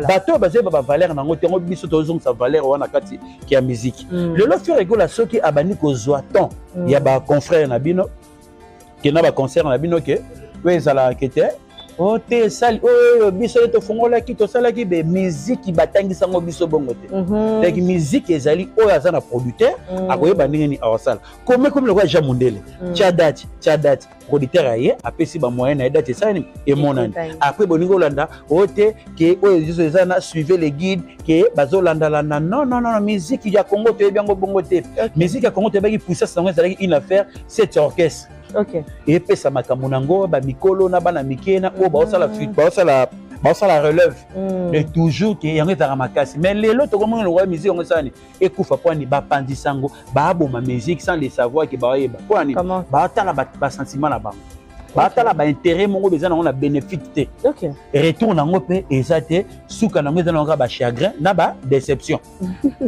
bato bazé ba valeur na ngote ngo biso tozong sa valeur wana kati ki ya musique le lot faire égola soki abani ko zoaton ya ba confrère na bino ke na ba concert na bino ke wezala kete o te sali o biso to fongola ki to sala ki be musique batangisa ngo biso bongo te like musique ezali o ya na producteur akoyeba ndenge ni awasala comme le roi Jean Mondele tchadati producteur aye apesi ba moyen na date ça et monani après boningo landa o te ke o biso na suivez les guides ke bazolanda landa non musique ya Congo te bien bongo te musique ya Congo te ba ki puissance ngo ezali une affaire c'est orchestre. Ok. Et puis ça m'a kamunango ba mikolo na bana mikena o ba osala fuite ba osala relève de toujours que yango ezaka makasi mais lelo to komona le musique ngo sani ekufa poani ba pandisango ba aboma musique sans les savoir que ba yeba poani ba tala ba sentiment na bango ba tala ba intérêt mongo bezana on a bénéfice. Ok. Retour nango pe ezate suka nango ezana nga ba chagrin na ba déception.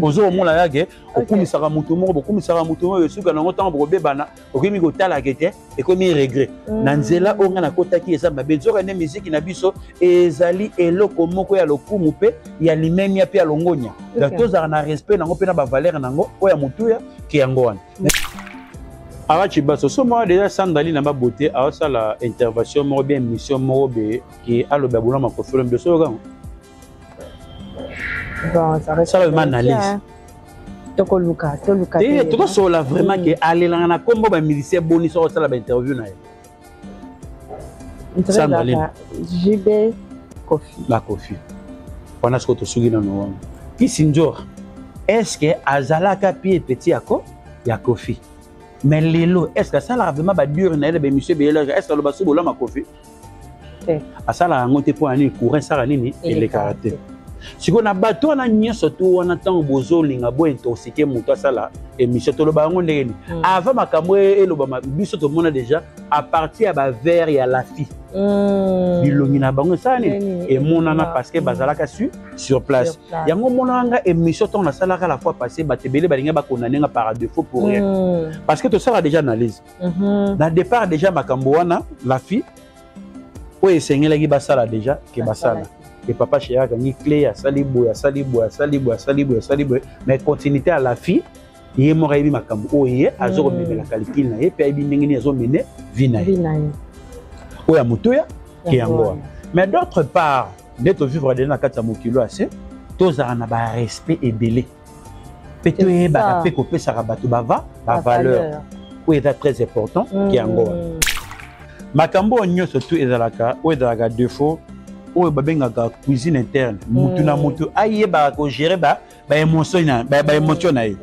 Ozo mona yake okumisaka mutu moko bokumisaka mutu moko suka nango tango bobebana okimi ko tala kete et comme regret. Na nzela onga na kotaki eza ba bezoka ne musique na biso ezali eloko moko ya lokumu pe ya limemia pe ya longonya. Donc tozara na respect nango pe na ba valeur nango oya mutu ya ki yango wana. Arachi baso so moi déjà sandali na ba beauté a ça la intervention mo bien mission mo be qui a le babula ma kofolo mbe so ga bon ça reste ça analyse toko luka et to so la vraiment que aller na kombo ba musicien boni so ça la interview na sandali JB Kofi la Kofi on a ce que to sugi na no qui sinjor est-ce que azalaka pied petit yako ya Kofi. Mais lelo est-ce que ça la vraiment ba dur na le monsieur Bela est-ce que le baso bola ma Kofi a ça la ngote po ani courant ça nini et les caractères si on a bateau na nyoso to wana tango bozo linga bo intoxiquer muto ça la émission to lo ba ngo ndeni avant makambo e lo ba biso to mona déjà à partir ba vers ya la fille bilongi na bango ça ni et monana parce que bazalaka sur place yango monanga émission to na salaka la fois passée batebele balinga ba condamner par défaut pour rien parce que to ça déjà analyse na départ déjà makambo wana la fille o esengela ki basala déjà ke basala et papa chéri a gagné clé à salibo mais continuité à la fille il est mort à makambo o ye azoro meme la calcul na ye pe abi ndengeni azo mene vina o ya mutoya ki yango mais d'autre part d'être vivre dans kata mokilo assez tozara na ba respect ebele peto ba pe ko pesa ka bato bava ba valeur o est très important ki yango makambo nyoso tout ezalaka o ezalaka défaut o babengaka cuisine interne mutu na mutu ayeba ko gérer ba émotion na ye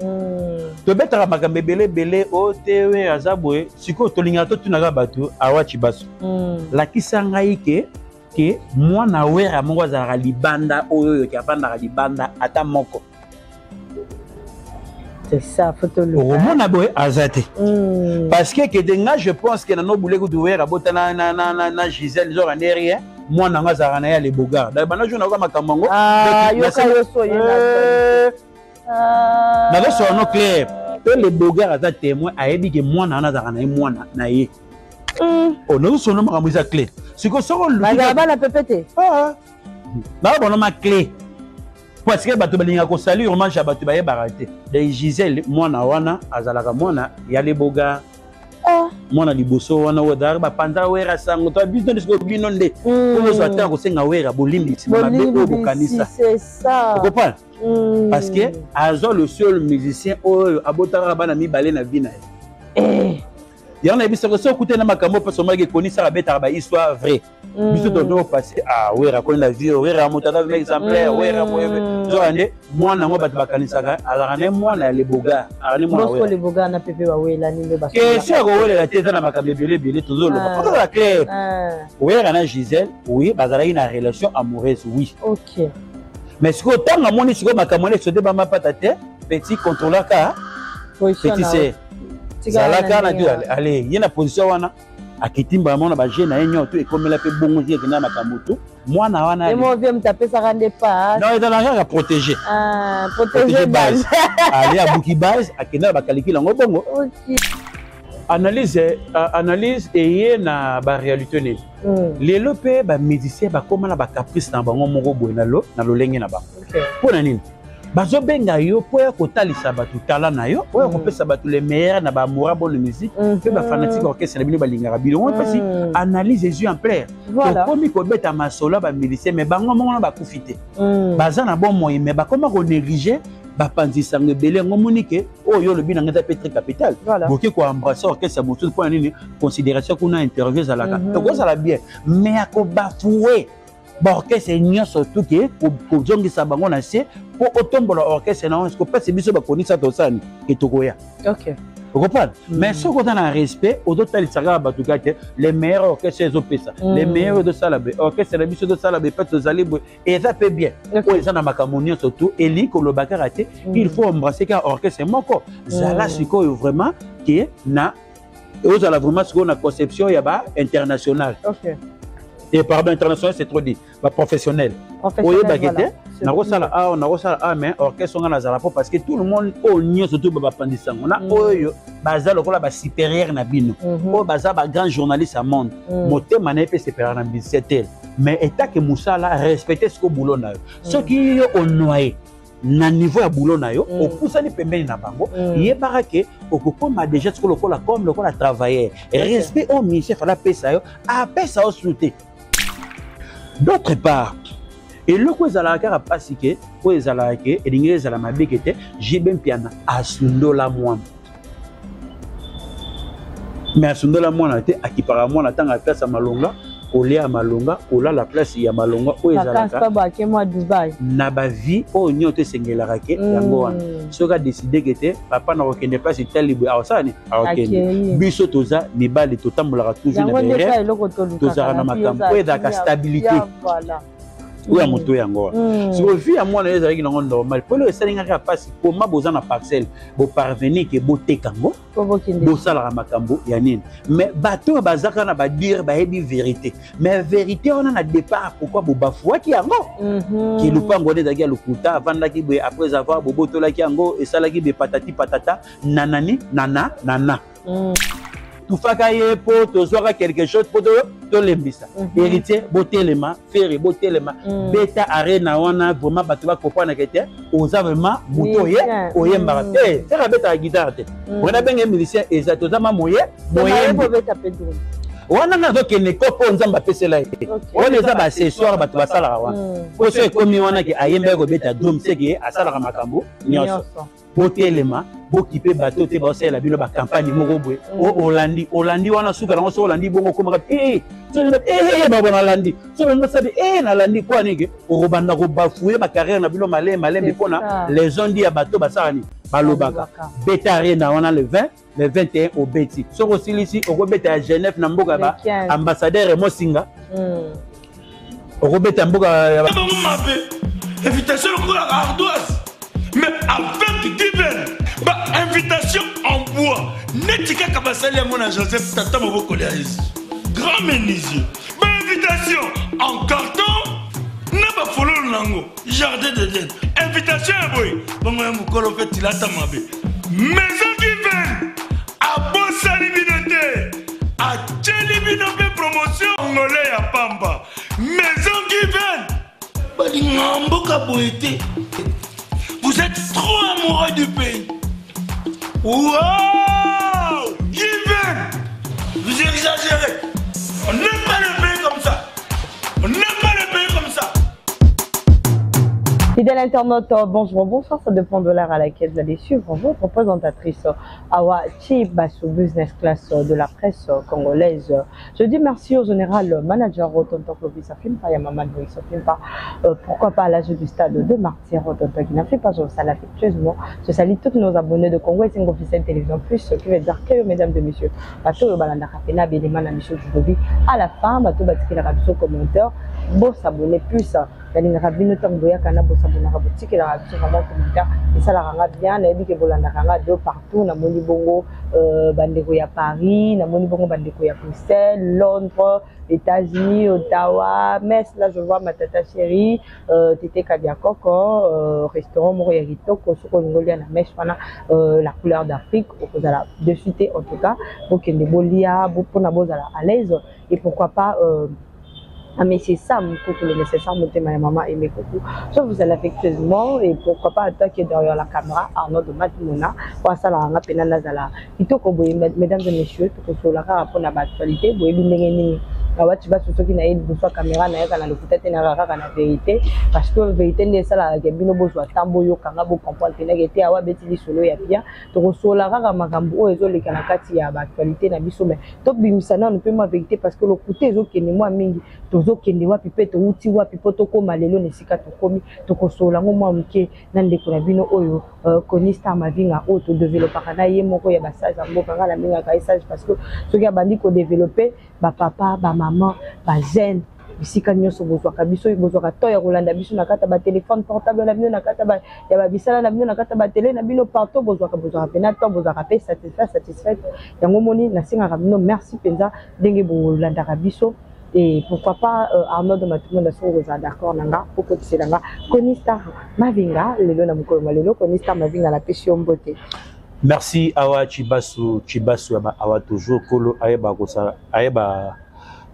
to betaka makambo ebele o tewe azabwe siko tolinga to tunaka bato awachi baso lakisa ngai ke mwana wera moko azalaka libanda oyo ki afandaka libanda ata moko. C'est ça, photo le. Au moins aboye azate. Parce que denga je pense que na no boulé ko wera bota na Gisèle genre en rien. Moi na ngazara na ya les bogards. Da bana jona ko makamango. Yoka yoso yena. Na so no clair. Et les bogards aza témoin ayebi que moi na ngazara na moi na ye. Oh no so no makambo za clé. Siko soko lu. Ba na pepete. Na bono ma clé. Parce que bato balinga ko salut vraiment jabatu baye baraté de Gisèle mwana wana azalaka mwana ya les bogards mwana liboso wana odar ba panza wera sango to business ko binonde ko zo ata ko senga wera bolimbi sima be ko bokanisa c'est ça tu comprends parce que azo le seul musicien oyo abotara bana mibale na vina ya na biso ko so kuté na makambo parce que maki konisa ka betara ba histoire vrai biso to passer wera ko na vie wera motata avec exemplaire wera zo ande mwana ngo bato bakanisaka azaka ne mwana les bogards arani mwana wera les bogards na pepe wa wela ni le baso que ça ko wela teta na makambo belé toujours le pas la clair wera na Gisèle oui bazala une relation amoureuse oui OK mais ce que tant moni siko makambo ne sote ba mapata te petit contrôleur ka petit c'est zalaka na dio allez yena position wana akitimba mona ba jeune na yenyo to ekomela pe bongo je kina makambo to mwana wana et moi viens taper ça rende pas non il est là à protéger protéger base aller à Buki base akina ba calcul ngo bongo OK analyse et na ba réalité ni les lopé ba musicien ba comment na ba caprice na bango moko boy na lolenge na ba pour na nini bazo benga yo po ya kotalisa batu tala na yo po ya kopesa batu les meilleurs na ba amoureux bonne musique pe ba fanatique orchestre na bino ba lingara bino parce analyse les yeux en clair to komi ko beta masolo ba musicien mais bango moko na ba kufite baza na bon moyen mais ba comment ko négliger bapanzisa ngebele ngomonike oyo lobi na ngeza peut-être capital boki ko embrasser orchestre motu pour nini considération kuna interview za la to ko ça la bien mais ako bafoué ba orchestre nyonso surtout que ko jongisa bango na se po otombola orchestre na on ko pese biso ba konisa to sani etokoya OK vous comprenez mais ce qu'on a un respect aux autres talisaka batukate les meilleurs orchestres les opesa les meilleurs de salabe orchestre la biso de salabe peut aux alibwe et ça fait bien pour les ana makamonio surtout eli ko lobaka raté il faut embrasser car orchestre moko zala siko vraiment qui na aux ala vraiment ce qu'on a conception ya ba international OK et pardon international c'est trop dit ba professionnel oye bagete na rosala mais orchestre on a zala parce que tout le monde au nyo surtout ba pandisa on a oyo baza lokola ba supérieur na bino o baza ba grand journaliste à monde motema na pe supérieur na bisetel mais état que musala respecter ce que boulot na yo ce qui au noyé na niveau ya boulot na yo opusani pembeni na bango yebaka ke okokoma déjà ce que lokola comme lokola travailleur respect au ministère fala pesa yo apesa au souté d'autre part et le quoi ezala kaka pasi ke ko ezala ke elingi ezala mabeke te jibe mpiana asundola mwana mais asundola mwana te akipara mwana tanga place ya malonga olia malonga ola la place ya malonga o ezala ka ba ke moi Dubai na ba vie o nyoto sengelaka ke yango wana soka décider que te papa na okende place talibu awasani awokende biso toza mibali totambolaka toujours na derrière tozara na makambo o ezaka stabilité voilà ou à moto yango si vous vivez à moi les avec non normal pour le sénégalais passe comment boza na parcelle bo parvenir que boté kango bo sala makambo ya nini mais bato bazaka na ba dire ba hebi vérité mais vérité on a départ pourquoi bo bafouaki ki yango ki lupango de dakia lukuta vanda ki boye après avoir bo botola ki yango et sala ki be patati patata nanani nana tout faka ye po to soka quelque chose po to lembisa héritier botelema faire botelema beta arena wana vraiment bato ba comprendre que te oza vraiment moto ye oyemba te c'est la beta guitare te on a bien musicien exact oza ma moye bo beta pedro wana na doke ne kopo nzamba pesela ye on eza ba accessoire bato basala wana po so ekomi wana ke ayemba ko beta drum c'est que asala makambo nyonso botelema bokipe bato te basala bino ba campagne moko boye o Hollandi wana suka nango so Hollandi bongo komaka ba bona Hollandi so bongo sabi na Hollandi kwa nige o banda ko bafouer ba carrière na bino malembe pona les ondi ya bato basala ni balobaka beta arena wana le 20 le 21 au Beti so ko silisi o ko beta à Genève na mboka ba ambassadeur Mosinga o ko beta mboka ya invitation ko ardoise mais avec divers bah invitation en bois netika kabasali à mon Joseph Tata Moboko Léaïs grand menuisier bah invitation en carton n'a pas follow nango jardin d'Éden invitation boy bon moi mukolo fait tilata mabe maison divine à Bossali Binote à Tchelibinope promotion angolais à Pamba maison divine bah n'amboka boité. Vous êtes trop amoureux du pays. Wow! Given! Vous exagérez. On n'aime pas le pays comme ça. On n'aime pas le pays comme ça. Fidèle internaute, bonjour, bonsoir, ça dépend de l'heure à laquelle vous allez suivre votre présentatrice Awa Chibasu Business Class de la presse congolaise. Je dis merci au général manager Tonton Clovis Afimpa, Yamaman Boïs Afimpa, pourquoi pas à l'âge du stade de Martyr, Tonton qui n'a fait pas, je vous salue affectueusement. Je salue tous nos abonnés de Congo et Singo Officiel Télévision Plus, qui veut dire que, mesdames et messieurs, Bato Balanda Kapena, Béléman, Michel Joudovi, à la fin, Bato Batiki la radio commentaire, beau s'abonner plus. nalingaka bino ntango boyaka na bosabonaka botikelaka biso vraiment commentaire esalaka nga bien nayebi ke bolandaka nga de partout namoni bongo bandeko ya Paris namoni bongo bandeko ya Bruxelles, Londres, États-Unis, Ottawa, Metz, là je vois ma tata chérie, Tété Kadiakoko, restaurant moko ya kitoko soko ngolia na Metz wana la couleur d'Afrique okozala de suite en tout cas bokende bolia bopona bozala à l'aise et pourquoi pas mais c'est ça mon couple le nécessaire mon thème maman et mes coucou soit vous allez affectueusement et pourquoi pas attaquer derrière la caméra Arnaud de Matimona pour ça la nga pena nazala kitoko boye mesdames et messieurs tout que la rapport na actualité boye bindengeni awa tu vas sur ce qui n'a eu besoin caméra na yaka na lokuta te na raka na vérité parce que vérité ne ça la bino bozwa tambo yo kanga bo comprendre na gete awa betili solo ya pia to sola raka makambo o ezo leka na kati ya actualité na biso mais to bimisana on peut ma vérité parce que le côté ezo kene moi mingi tozo kende wapi pe to uti wapi poto ko malelo ne sika to komi to ko sola ngo moi mke na ndeko na bino oyo Konista Mavinga o to développer na ye moko ya basage mboka ngala minga ka sage parce que ce qui a bandi ko développer ba papa ba maman ba zen bisika nyonso bozwaka biso bozwaka to ya kolanda biso na kata ba téléphone portable na bino na kata ba ya ba bisala na bino na kata ba télé na bino partout bozwaka pena to bozwaka pe satisfait yango moni na singa bino merci penza ndenge bolanda biso. Et pourquoi pas Arnaud de Matimona Songoza d'accord nanga pour que c'est nanga Konista Mavinga lelo na mukolo malelo Konista Mavinga la passion beauté. Merci Awa Chibasu Awa toujours kolo ayeba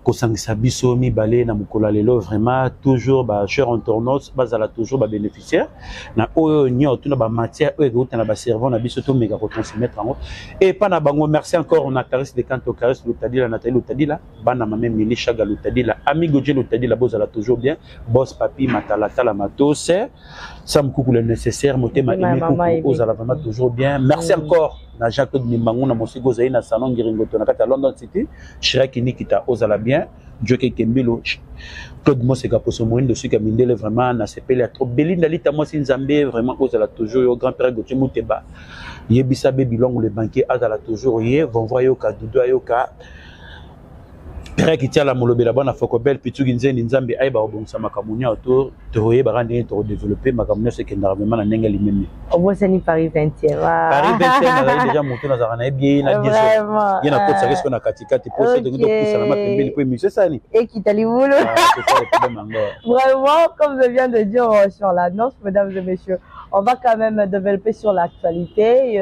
kosangisa biso mibale na mukolo lelo vraiment toujours ba cher en tournos bazala toujours ba bénéficiaire na oyo nyo tuna ba matière oyo na ba servant na biso to mega ko transmettre en et pas na bango merci encore on a caresse de canto caresse Lutadila Nathalie Lutadila bana mame Mili Chaga Lutadila amigo je Lutadila bozala toujours bien boss papi matala tala matos sam kuku le nécessaire motema aimé bozala vraiment toujours bien merci encore na Jacques Nimbangu na Mosigo Zaina salon Ngiringoto na kata London City Shiraki Nikita ozala bien Joke Kembilo Claude Moseka poso moine de suka mindele vraiment na sepele trop Belinda Lita Mosi Nzambe vraiment ozala toujours au grand père Gauthier Mouteba Yebisa Bebilong le banquier azala toujours ye vont voir yoka Doudou yoka Père qui tient la molobela bana fokobel pitu ginzeni Nzambe aiba obonsa makamunya autour toye barande to développer makamunya c'est que normalement na nenga limemi obosani Paris 20e Paris 20e na déjà monté na zana bien na biso yena ko tsaka ce qu'on a katikati pour se donner de pouce à la mapembeli pour monsieur Sani et qui t'a boulot vraiment comme je viens de dire sur l'annonce mesdames et messieurs on va quand même développer sur l'actualité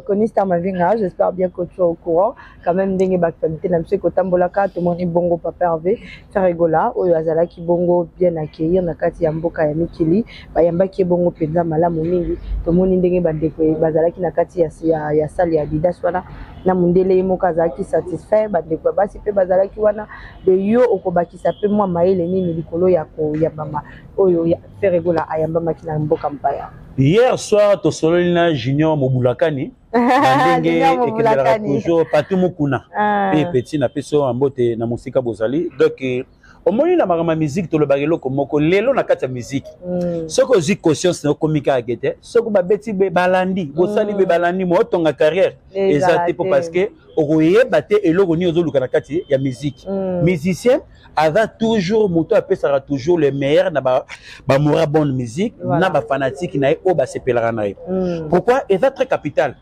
Konista Mavinga, j'espère bien que tu es au courant. Quand même, dingue l'actualité, même si Kotambolaka, tout le monde est bongo papa Hervé, faire rigola, ou Yazala qui bongo bien accueillir, Nakati Yamboka Yamikili, Bayamba qui bongo penza malamu mingi, tout le monde est dingue bandeko, Bazala qui Nakati Yasali Adidas wana, na mundele mokaza qui satisfait, bandeko basi pe Bazala qui wana, de yo okobaki sape moi maile nini likolo yako yabama, oyo faire rigola ayamba makina mboka mpaya. Hier soir, Tosolina Junior Mobulakani, toujours Patou Mukuna, et petit na peso en beauté na musika bozali. Donc, au moins la marama musique, tout le bagelo comme moko, lelo na kata musique. Ce que j'ai conscience na komika agete, ce que ba beti be balandi, bosali be balandi mo tonga carrière. Exactement parce que oye baté et logo ni ozoluka na kati ya musique. Musicien avant toujours moto apesara toujours le meilleur na ba mora bonne musique na ba fanatique na o ba sepelaka na. Pourquoi est très capital.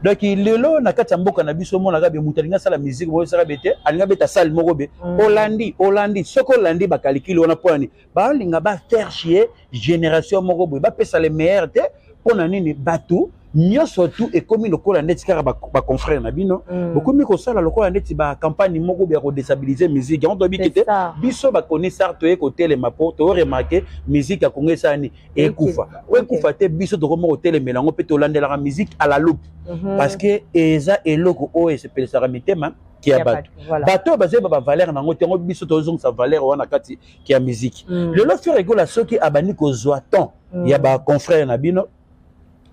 Donc lelo na kati mboka na biso mona gabe mutalinga sala musique bo sala bete alinga beta sal moko be Hollandi soko Hollandi ba calcul on a poani ba linga ba faire chier génération moko bo ba pesa le meilleur te pona nini batou nyo surtout et comme lokola ndeti kaka ba confrère na bino beaucoup mi ko sala lokola ndeti ba campagne moko be ko déstabiliser musique on doit bikete biso ba connaisseur to e ko tele mapo to remarquer musique a kongesa ni e kufa te biso to ko tele melango pe to landela la musique à la loupe parce que eza eloko o e se pelesa mitema qui a bateau basé ba valeur nango tengo biso to zong sa valeur wana kati qui a musique le lo faire rigola soki abani ko zoaton ya ba confrère na bino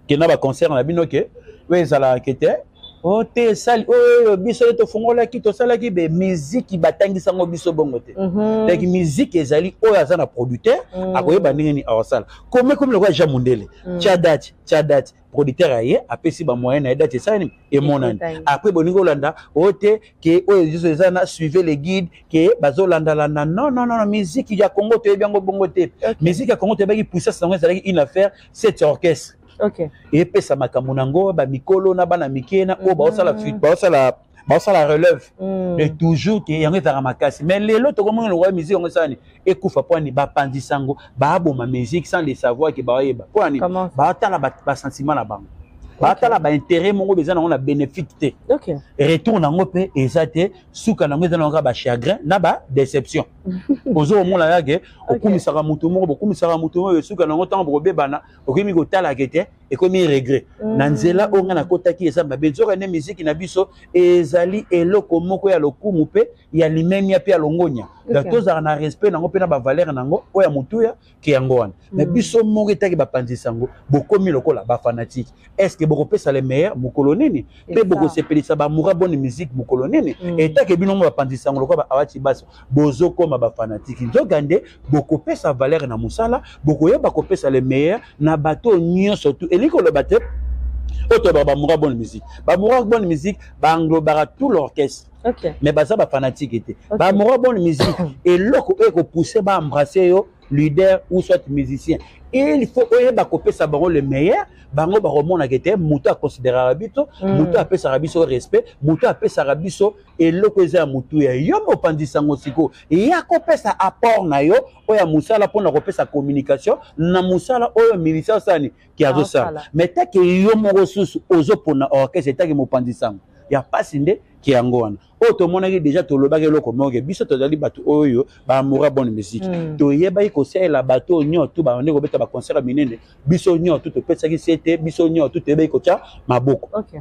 qui n'a pas concert na bino que oui ça la quête oh te sali oh biso to fongola ki to sala ki be musique batangisa ngo biso bongo te donc musique ezali o azana producteur akoyeba ndenge ni awasala comme le roi Jamundele Tchadat producteur aye apesi ba moyen na date ça et monani après boningo landa ote ke o ezana suivez les guides ke bazolanda landa non musique ya Congo te bien bongo te musique ya Congo te ba ki puissance nango ezali une affaire c'est orchestre. Ok. Et puis ça m'a kamunango ba mikolo na bana mikena o ba osala relève et toujours que yango ta makasi mais lelo to comme le roi musique on ça ni ekufa point ba pandisango ba bo ma musique sans les savoir que ba yeba point ba tala ba sentiment na bango ba tala ba intérêt mongo bezana on a bénéfice. OK. Retour nango pe ezate suka nango ezana ba chagrin na ba déception. Ozo mo la yage okumisaka mutu mo okumisaka mutu mo suka nango tambo bebana okimi ko tala kete et comme regret na nzela onga na kotaki eza mabenzo ne musique na biso ezali eloko moko ya lokumu pe ya limenia pe ya longonya toza na respect nango pe na ba valeur nango oya mutuya ki yango wana mais biso moko etaki ba pandisango bokomi lokola ba fanatique est-ce que boko pesa le meilleur mukolo nini pe boko sepelisa ba mura bonne musique mukolo nini etaki bino mo ba pandisango lokola awati baso bozo koma ba fanatique nzogande boko pesa valeur na musala boko yeba ko pesa le meilleur na bato nyonso tout eliko le bateau auto ba moura bonne musique ba moura bonne musique ba englobera tout l'orchestre. OK. Mais ba ça ba fanatique était ba moura bonne musique et loko eko pousser ba embrasser yo leader ou soit musicien il faut oyeba ko pesa bango le meilleur bango ba remona kete mutu a considérer bito mutu a pesa biso respect mutu a pesa biso et loko eza mutu ya yo mo pandisango siko ya ko pesa apport na yo oya musala pona ko pesa communication na musala oyo militaire sani ki azo sala mais ta ke yo mo ressource ozo pona orchestre ta ke mo pandisango ya pasinde ki yango wana o to monaki déjà to lobaki loko moke biso to zali bato oyo ba moura bonne musique to yeba iko sela bato nyo to ba ndeko beta ba concert minene biso nyo to pesa ki c'était biso nyo to tebe iko cha maboko. OK.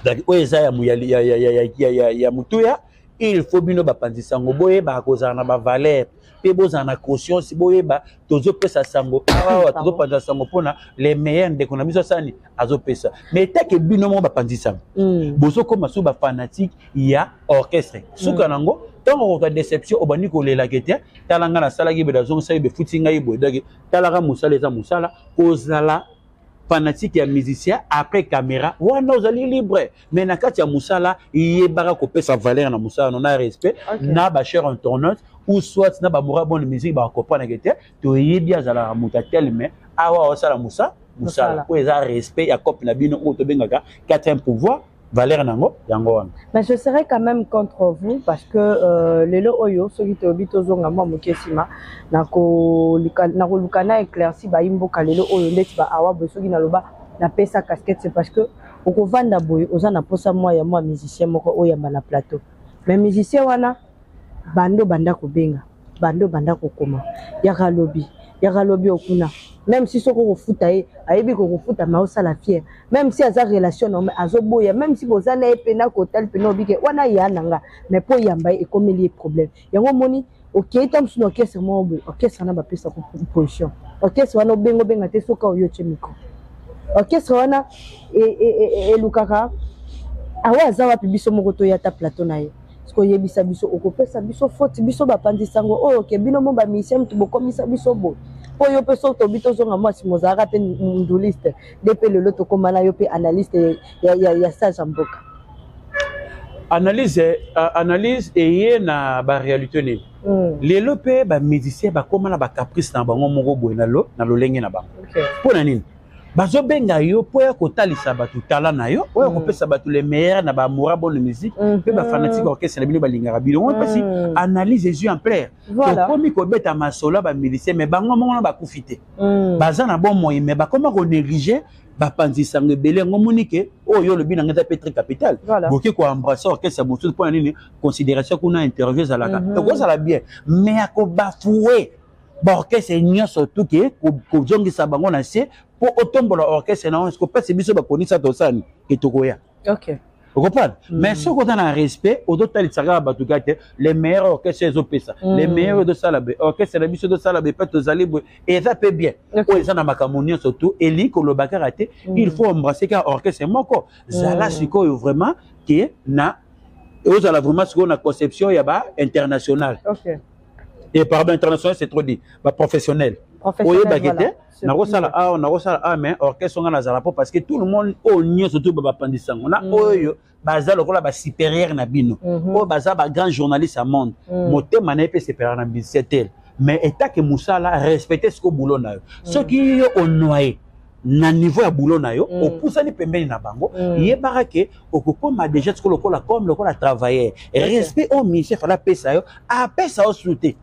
Donc oyo eza ya mutuya il faut bino ba pandisango boye ba kozana na ba valeur pe bozana na conscience boye ba tozo pesa sango awa tozo panza sango pona les meilleurs de konabiso sani azo pesa mais ta ke bino mo ba pandisango bozo koma su ba fanatique ya orchestre suka nango tango ko déception obani ko lela kete talanga na sala ki be dazo sai be futinga ibo dagi talaka musala eza musala ozala fanatique ya musicien après caméra wana ozali libre mais na kati ya musala yebaka ko pesa valeur na musala non na respect na ba cher internaute ou soit na ba moura bonne musique ba comprendre que to yebi azala muta tel mais awa osala musala ko eza respect ya cop na bino o to bengaka quatrième pouvoir valeur nango yango wana. Mais je serais quand même contre vous parce que lelo oyo soki to bito zonga mwa mukesima nako lukana éclairci ba imboka lelo oyo ndeti ba awa bo soki na loba na pesa casquette c'est parce que oko vanda boy oza na posa mwa ya mwa musicien moko oyo na plateau mais musicien wana bando banda ko benga bando banda ko koma ya galobi okuna même si soko ko futa ye ayebi ko futa ma osala fier même si aza relation no azoboya même si bozana epena ko tel pena obike wana ya nanga mais po yamba e komeli problème yango moni OK tam suno orchestre mo bo orchestre na ba pesa ko position orchestre wana benga te soka oyo chemiko orchestre wana e lukaka awa za wapi biso moko to ya ta plateau na ye ko yebisa biso okopesa biso faute biso ba pandisango oyo ke bino mo ba mission to bokomisa biso bo oyo peso to bito zonga mwasi mozara pe nduliste depuis le loto komana yo pe analyste ya stage mboka analyse eye na ba réalité ni lelo pe ba musicien ba komana ba caprice na bango moko boye na lolenge na bango pona nini bazo benga yo po ya kotalisa batu tala na yo oyo kopesa batu les meilleurs na ba moura bonne musique pe ba fanatique orchestre na bino balingaka bino parce analyse yeux en clair to komi ko beta masola ba musicien mais bango mongo ba kufite baza na bon moyen mais ba koma ko négliger ba pandisango belé ngomoni ke oyo le bina ngata pétri capital boké ko embrasser orchestre botu point nini considération kuna interview za la to ko ça la bien mais ako bafoué ba orchestre nyonso tout ke ko jongisa bango na se pour autombola orchestre na on ko pesa biso ba konisa to sani ke tokoya. OK. Vous comprenez? Mais si on a un respect, au d'autres les meilleurs orchestres les opéras, les meilleurs de Salabé, orchestre la mission de Salabé, peut aux allées et ça peut bien. Ils ont un macamonien surtout, et li que le bakaraté, il faut embrasser car orchestre c'est moko. Zala siko vraiment qui na et aux allez vraiment ce qu'on a conception y a bas international. Et pardon international c'est trop dit, bah professionnel. Oye bagete, na rosala mais orchestre on a zala parce que tout le monde au nio surtout ba pandisang. On a oyo baza lokola ba supérieur na bino. O baza ba grand journaliste à monde. Moté mané pe supérieur na bisetel. Mais état que Moussala respecter ce que boulot na yo. Ce qui on noyé na niveau ya boulot na yo, o poussani pembeni na bango, yebara ke okokoma déjà ce que lokola comme lokola travailler. Respect au ministère fala pesa yo, a pesa au souté.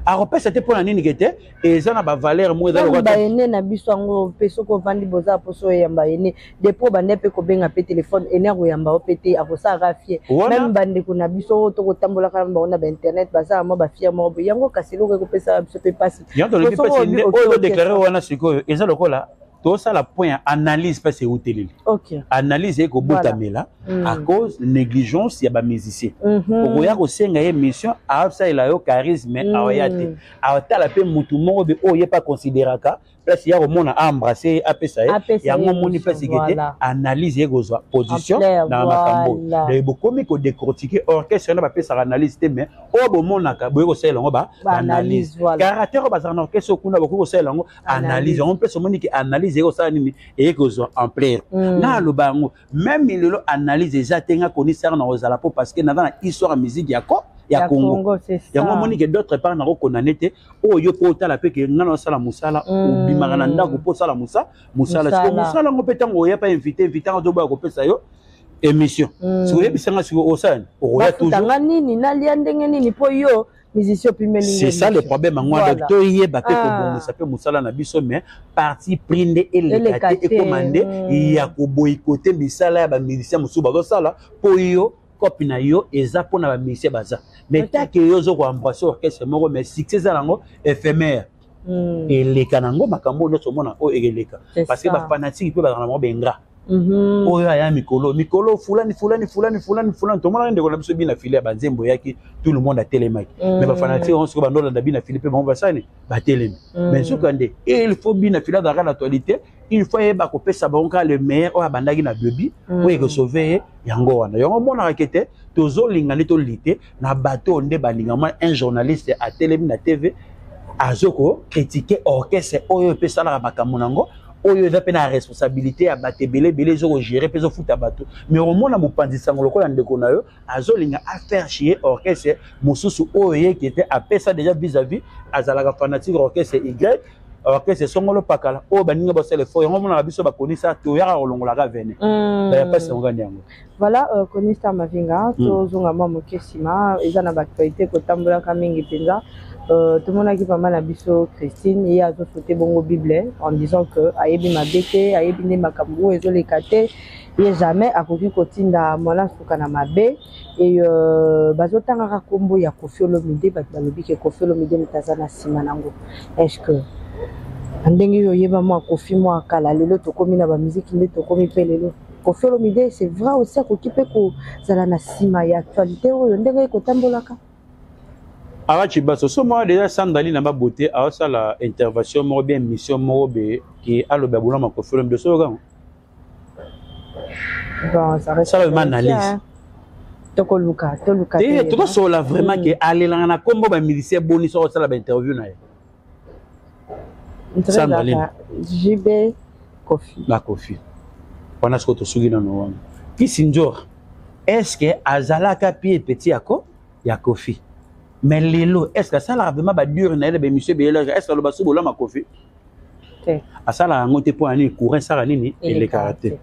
Alors c'était pour la nini était et ça n'a pas valeur moi dans le baene na biso ngo peso ko vandi boza poso yamba ene depo bande pe ko benga pe téléphone ene ko yamba o pété akosa rafie même bande ko na biso to ko tambola ka ba ba internet baza mo ba fier mo yango kaselo ko pesa biso pe passer yango le pesa ne o déclarer wana siko eza lokola tout ça la point analyse parce que hôtel analyse ko botamela à cause négligence ya ba musicien okoya ko senga émission a ça il a yo charisme awayate a tala pe mutu moko be o ye pas considéraka place ya romona embrasser apesa ya ngomoni place gete analyse ko zo position na makambo de bokomi ko décortiquer orchestre na ba pesa analyse te mais o bo monaka boye ko sela ngo ba analyse caractère ba za na orchestre kuna boko ko sela ngo analyse on peut se moni ki analyse ko sa nini et ko zo en plaire na lo bango même il lo analyse déjà tenga connaisseur na ozala po parce que na dans histoire musique ya Congo yango moni que d'autres part na ko connaître o yo po tala pe ke ngana sala musala ou bimagana ndako po sala musala ngo petango ya pas invité ngo ba ko pesa yo émission si vous bisanga si o sana o ya toujours tanga nini na lia ndenge nini po yo musicien pimeni c'est ça le problème ngwa docteur ye ba pe ko bon ça peut musala na biso mais parti prendre et le commander ya ko boycotter misala ya ba musicien musuba do sala po yo copie na yo eza pona ba musicien baza mais tant que yo zo ko embrasser orchestre moko mais succès za nango éphémère et les kanango makambo no somona o egeleka parce que ba fanatique pe ba na mo bengra oyo aya mikolo fulani tout le monde ndeko na biso bina fili ya banzembo yaki tout le monde a télémaki mais ba fanatique on se ba ndona bina fili pe ba basani ba télém mais ce kande il faut bina fili dans l'actualité il faut ba ko pesa banka le meilleur o abandaki na bébé o e ko sauver yango wana yango mona rakete tozo lingani to lité na bateau nde balingama un journaliste à télé na TV azoko critiquer orchestre oyo pesa la makambo nango oyo eza pe na responsabilité ya bato ebele ezoko gérer mpe ezofuta bato mais omona mopanzisango lokola ndeko na yo azolinga afaire chier orchestre mosusu oyo yeki ete apesa déjà vis-à-vis azalaka fanatique orchestre y orchestre songolo pakala oyo baninga basala fo yango mona biso bakonisa toyaka kolongolaka vene ya pasi ngani yango voilà konista mavinga tozonga mwa moke nsima eza na baactualité kotambolaka mingi mpenza tout le monde a qui pas mal à biso Christine et a sauté bongo Bible en disant que ayebi mabete ayebi ne makambo ezo lekate et jamais a koki kotinda mona sukana mabe et bazotanga ka kombo ya Koffi Olomide balobi ke Koffi Olomide mutazana sima nango est-ce que ndenge yo yeba moi Koffi moi kala lelo to komi na ba musique nde to komi pelelo Koffi Olomide c'est vrai aussi a koki pe ko zala na sima ya actualité oyo ndenge ko tambolaka Arachi Basso, ce mois déjà Sandali n'a pas beauté à ça la intervention moro bien mission moro qui a le baboula ma Koffi Olomide de ce gars. Bon, ça reste ça le analyse. Toko Luka. Et tout ça là vraiment que aller là na combo ba militaire boni sur ça la interview na. Sandali. JB Koffi. La Koffi. On a ce que tu sugi dans nous. Qui sinjor est-ce que azalaka pied petit ako ya Koffi? Mais lelo est-ce que ça la vraiment ba dur na be monsieur be est-ce que le basu bola ma Koffi à ça la ngote pour ani courant ça nini et les caractères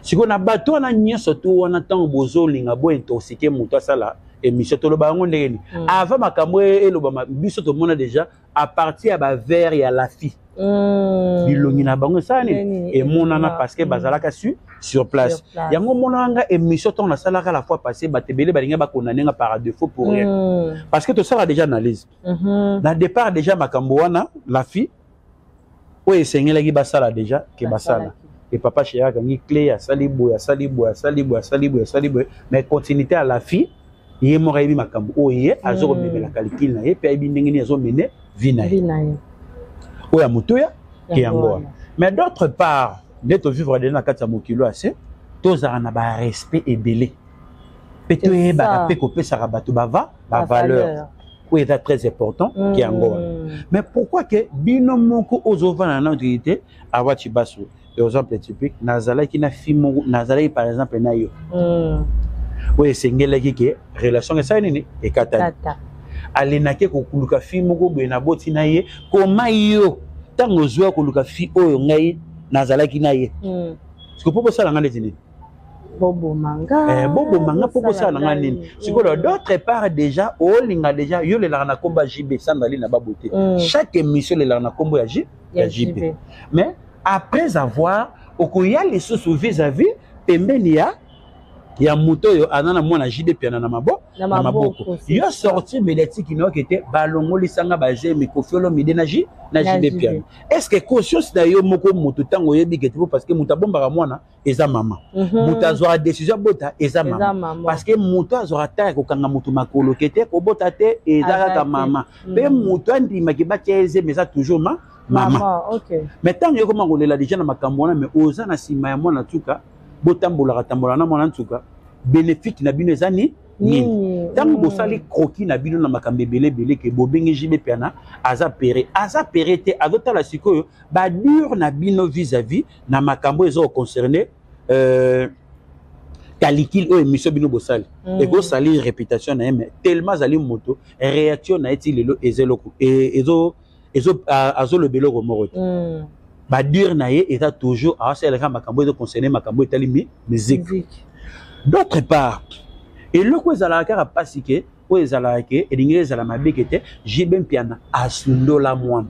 si on a bateau na nyi surtout on attend bozo linga bo intoxiquer muto ça la émission to le bango ndeni avant makambo et le ba biso to mona déjà à partir ba vers ya la fille bilongi na bango ça ni et monana parce que bazalaka sur place yango monanga émission to na sala la fois passée batebele balinga ba konanenga par défaut pour rien parce que to ça déjà analyse na départ déjà makambo wana la fille o esengela ki basala déjà ke basala et papa chéri akangi clé à salibo ya salibo ya salibo ya salibo ya salibo mais continuité à la fille ye mo rebi makambo oye azo mebela calcul na ye pe abi ndenge ni azo mener vie na ye oya mutoya ki yango mais d'autre part d'être vivre dans la kati ya mokilo assez tozara na ba respect ebele peto ye ba pe ko pesa bato bava ba valeur oui c'est très important ki yango mais pourquoi que bino moko ozovana na autorité avoir chibaso exemple typique nazalaki na fimo nazalaki par exemple na yo oui sengelaki ke relation esa nini ekatani alinake kokuluka fimo ko bena boti na ye koma yo tango zwa koluka fi oyo ngai nazalaki na ye parce que popo sala ngale tini bobo manga popo sala ngale nini sikoyo d'autre part déjà olinga déjà yo le na komba JB sandali na baboté chaque émission le na kombo ya JB mais après avoir okoya les choses vis-à-vis pembeni ya moto yo anana mwana JB piana na maboko yo sorti médiatique no kete balongo lisanga baje mikofiolo mide na JB piano est-ce que conscience na yo moko moto tango yebi kete parce que muta bomba mwana eza mama muta zwa décision bota eza mama parce que moto azora ta ko kanga moto makolo kete ko bota te eza ka mama pe moto andi makiba eze mais ça toujours mama OK mais tant yo comment ngolela déjà na makambo na mais oza na sima ya mwana tuka botambola na mwana ntuka bénéfique na bino ezani nini tango bosali croquis na bino na makambe belé ke bobengi JB piana aza péré te azotala sikoyo ba dur na bino vis-à-vis na makambo ezo concerné calcul o émission bino bosali et go sali réputation na mais tellement zali moto réaction na eti lelo ezeloko ezo azo le beloko morote ba dur na ye eta toujours a celle ka makambo ezo concerné makambo etali musique d'autre part et le quoi ezala ka pasi ke o ezala ke elingi ezala mabeke te JB piana asundola mwana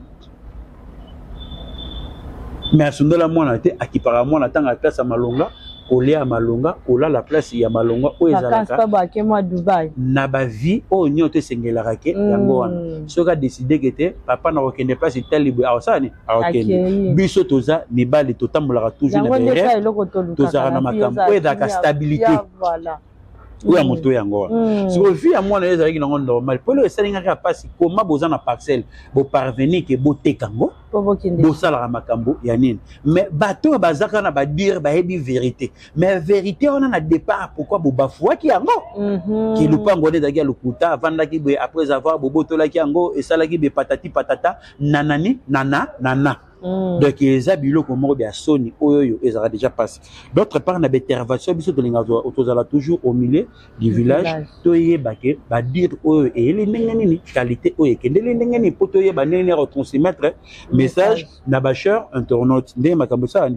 mais asundola mwana te akipara mwana tanga classe malonga kolia malonga kola la place ya malonga o ezala ka ba ke moi Dubaï na ba vie o nyoto sengelaka ke yango wana soka décider que te papa na okende place italibu awasani awakende biso toza mibali totambolaka toujours na bere tozara na makambo o ezaka stabilité voilà oya moto yango wana siko vie ya mwana ezalaki nango normal polo esalingaka pasi koma boza na parcelle boparvenir ke botekango bosalaka makambo ya nini mais bato bazaka na badire bayebi vérité mais vérité wana na départ pourquoi bobafuaki yango ki lupango ezalaki ya lokuta avandaki boye après avoir bobotolaki yango esalaki be patati patata nanani nana donc eza biloko moko bya soni oyo ezara déjà passé d'autre part na intervention biso tolinga tozala toujours au milieu du village toyeba ke ba dire oyo ele ndenge nini qualité oyo ekendele ndenge nini po toyeba ndenge retransmettre message na bacheur internaute ndenge makambo sa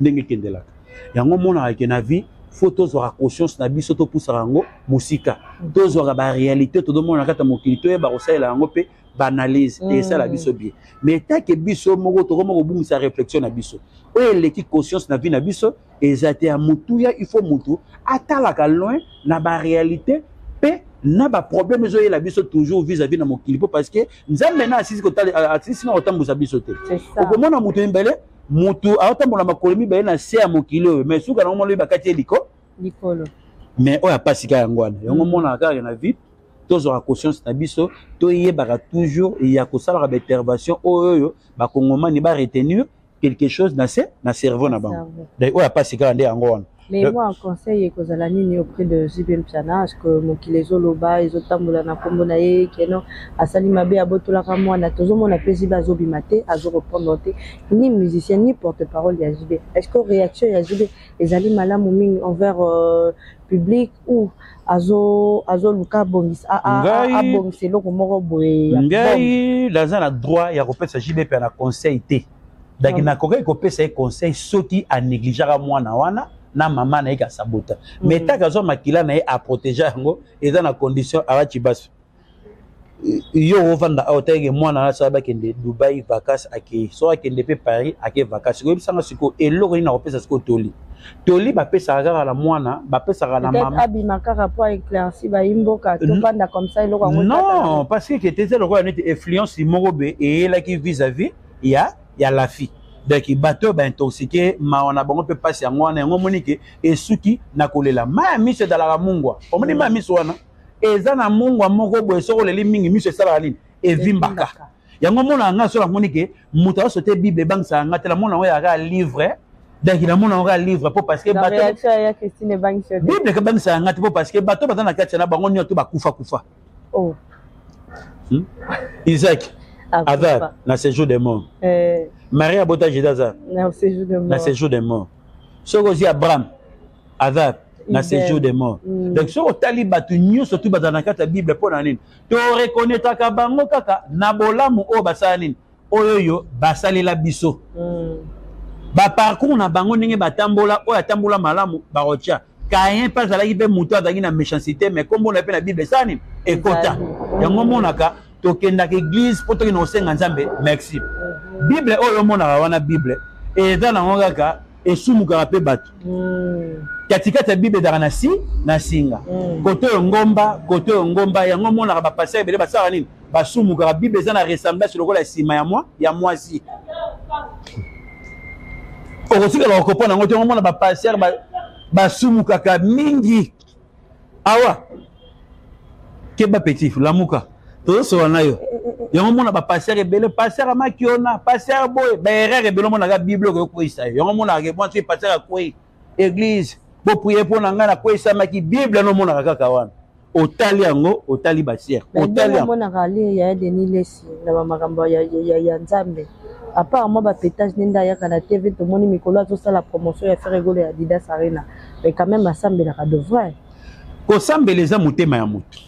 ndenge kendelaka yango mona ke na vie photos zora conscience na biso to poussa rango musika to zora ba réalité to domona kata mokili toyeba kosala yango pe banalise et ça la biso bien mais tant que biso moko to komoko bumisa réflexion na biso oyo leki conscience na vie na biso ezate ya mutuya il faut mutu atalaka loin na ba réalité pe na ba problème ezo yela biso toujours vis-à-vis na mokili parce que nzambe na asisi kotala asisi na otambusa biso te okomona mutu mbele mutu aotambola makolo mibale na se ya mokili oyo mais suka na molo bakati likolo mais oyo apasika yango wana yango mona kaka na vie tozora conscience na biso toyebaka toujours ya kosala ba intervention oyo ba kongomani ba retenir quelque chose na cerveau na bango d'ailleurs oyo apasika nde yango wana mais moi un conseil ekozala nini auprès de JB piana parce que mokili ezoloba ezotambola na kombo na ye keno asali mabe abotolaka mwana tozomona pe JB azobima te azoreprendre te ni musicien ni porte-parole ya JB est-ce que réaction ya JB ezali malamu mingi envers public ou azo luka bongis abongis eloko moko boye ngai daza na droit ya kopesa JB piana conseil te donc na kokai kopesa conseil soki a négligeaka mwana wana na mama na eka sabota mais taka zo makila na a protéger yango eza na condition awati baso yo ovanda otege mwana na saba kende Dubai vacances ake so akende pe Paris ake vacances ko bisanga siko eloko ni na kopesa siko toli ba pesa kaka la mwana ba pesa kaka na mama abima kaka po éclairci ba imboka to banda comme ça eloko ngo non parce que était le roi net influence moko be et la qui vis-à-vis ya la fille donc bateau ba intoxiqué ma on a bon peut passer en wana ngo monike esuki na kolela ma miso dans la mungwa on me dit ma miso wana eza na mungwa moko boye soko leli mingi miso sala nini evimbaka yango mona nga so la monike muta sote bible bang sa nga tela mona ya ga livre donc il a mon livre pour parce que bateau réaction ya Christine bang sur bible ka bang sa nga pour parce que bateau ba na kati na bango nyoto ba kufa oh Isaac Azar na séjour des morts Marie abota Jédaza na séjour des morts Sogozi Abraham Azar na séjour des morts donc so otali batu nyo surtout bazana kata bible pour nani to reconnaître ka bango kaka na bolamu o basani oyoyo basali la biso ba parcours na bango ndenge batambola o atambola malamu ba rocha kayen pas azalaki pe muto azalaki na méchanceté mais comme on appelle la bible sani ekota yango monaka tokendaka église po toki na osenga nzambe merci bible oyo monaka wana bible eza nango kaka esumukaka mpe bato katikati ya bible ezalaka na singa kote oyo ngomba yango monaka bapaster ebele basalaka nini basumukaka bible eza na ressemblance lokola nsima ya mwasi okotikala okopona yango te yango mona bapaster basumukaka mingi awa keba petit lamuka tozosola na yo yango mona bapaster ebele paster amakiona paster boye baerreur ebele omonaka bible okoyokweyisa yo yango monaka bon ti paster akwei église bopriye mpona ngai nakweyisamaki bible nomonaka kaka wana otali yango otali basiere otali yango omonaka ali ya Denis Lesi na bamakambo ya nzambe apparemment bapétage nde ayaka na tv tomoni mikolo azosala promotion ya ferregolo ya Adidas Arena mais quand même asambelaka de vrai kosambela eza motema ya moto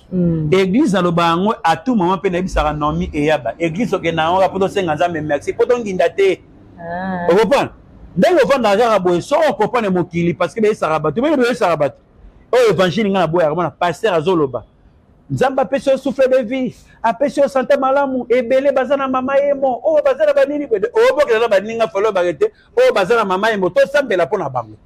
église naloba yango à tout moment mpe nayebisaka nomi eyaba église okenda yango po tosenga nzambe merci po tonginda te okopana ndenge ofanda kaka boye so okopana mokili parce que beyesaka bato bele beyesaka bato oyo évangile nga na boyaka mona paster azoloba nzambe apesi yo souffle de vie apesi yo sante malamu ebele baza na mama yemo oyo baza na banini oyobokela na baninga folo barete oyo baza na mama yemo tosambela mpo na bango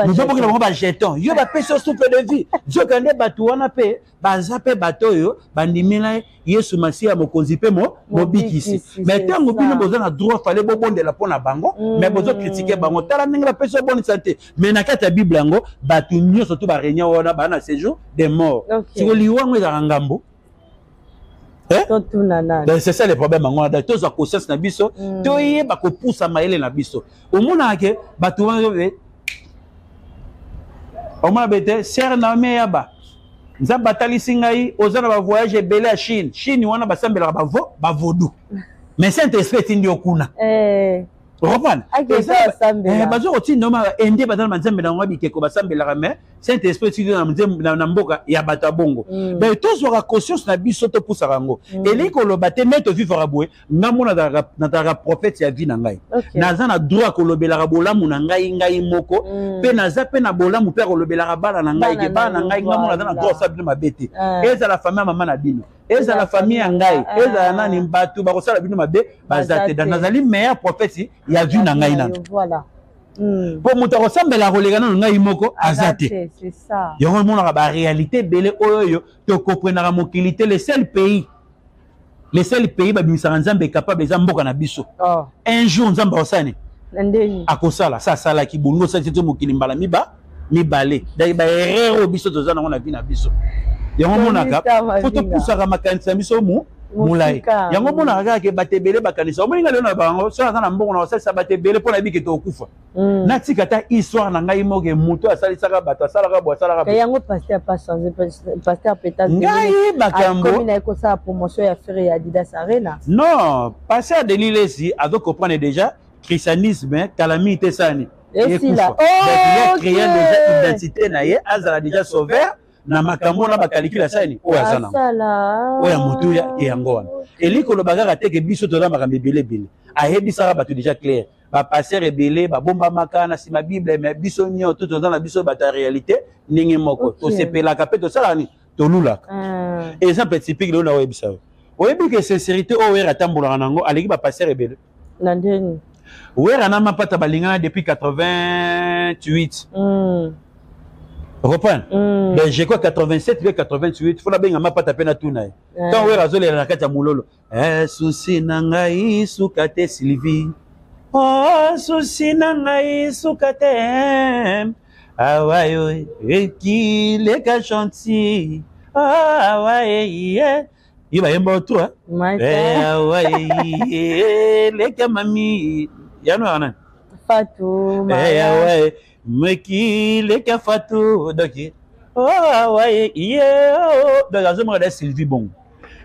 nzobokela bango bajeton yo bapesi yo souffle de vie nzokande bato wana mpe baza mpe bato oyo bandimela yesu masiya mokonzi mpe mobikisi mais ntango bino boza na droit fale bobondela mpo na bango mais bozokritike bango tala ndenge bapesi yo bonisa te mais na kati ya bible yango bato nyonso to barenia wana baa na séjour des morts siko liwango ezalaka ngambo c'est ça le problème yango wana tozwa conscience na biso toyeba kopusa mayele na biso omonaka ke bato wana omona bete ser Naomi eyaba nzambe atalisi ngai oza na bavoyage ebele ya chine wana basambelaka bavodu mais saint esprit etindi okuna okopana bazo kotinda oma ende baza na banzambe nango bikeko basambelaka mais saint esprit etindi na mboka ya bato ya bongo mais tozwaka conscience na biso topusaka yango eleki koloba te nde tovivaka boye nga mo nazalaka prophète ya vie na ngai naza na droit kolobelaka bolamu na ngai moko mpe naza mpe na bolamu mpe kolobelaka bana na ngai ke bana na ngai nga mo naza na droit osala bino mabe te ezala famille ya mama na bino ezala famille ya ngai ezala nani bato bakosala bino mabe baza te nazali meilleur prophète ya vie na ngai nano po moto akosambela koleka nano ngai moko aza te yango monaka baréalité ebele oyo tokoprenaka mokili te le seul pays babimisaka nzambe capable eza mboka na biso un jour nzambe akosani akosala sa asalaki bolingo osalisi te mokili mbala mibale dai baerreur oyo biso toza nango na vie na biso yango monaka po topusaka makanisi ya biso mulai yango monaka kaka ke bato ebele bakanisa omoninga lelo na bango so aza na mbongo na kosalisa bato ebele mpo na bike tokufa natika ata histoire na ngai moke moto asalisaka bato asalaka bo asalaka yango paster pas changer paster peut-être ngai makambo comme na ekosala promotion ya fere ya Adidas Arena non paster Denis Lesi azocomprendre déjà christianisme calamité sani ekufa il a créé déjà identité na ye azala déjà sauveur na makambo na bakalikula sani oyo aza nango oyo ya motu yango wana eliki koloba kaka teke biso toza makambo ebelebele ayebisaka bato déjà clair bapaster ebele babombamaka na nsima bible me biso nyonso toza na biso bato ya réalité ndenge moko tosepelaka mpe tosalaka nini tolulaka exemple typique lelo na oyebisa yo oyebi ke sincérité oyo were atambolaka nango aleki bapaster ebele na ndeni were na mapata balingana depuis 88 reprendre ben je crois 87 vers 88 faut la benga mapata pena tuna quand wera zolela na kati ya mulolo souci na ngai sukate Sylvie Oh, souci na ngai sukatem. Awayo, qui les ka chantier. Awaye, yeah. Il va y avoir toi. Awaye, les ka mami. Yano ana. Fatou, Awaye, me qui les ka Fatou. Donc, oh, awaye, yeah. Donc, je me regarde Sylvie Bon.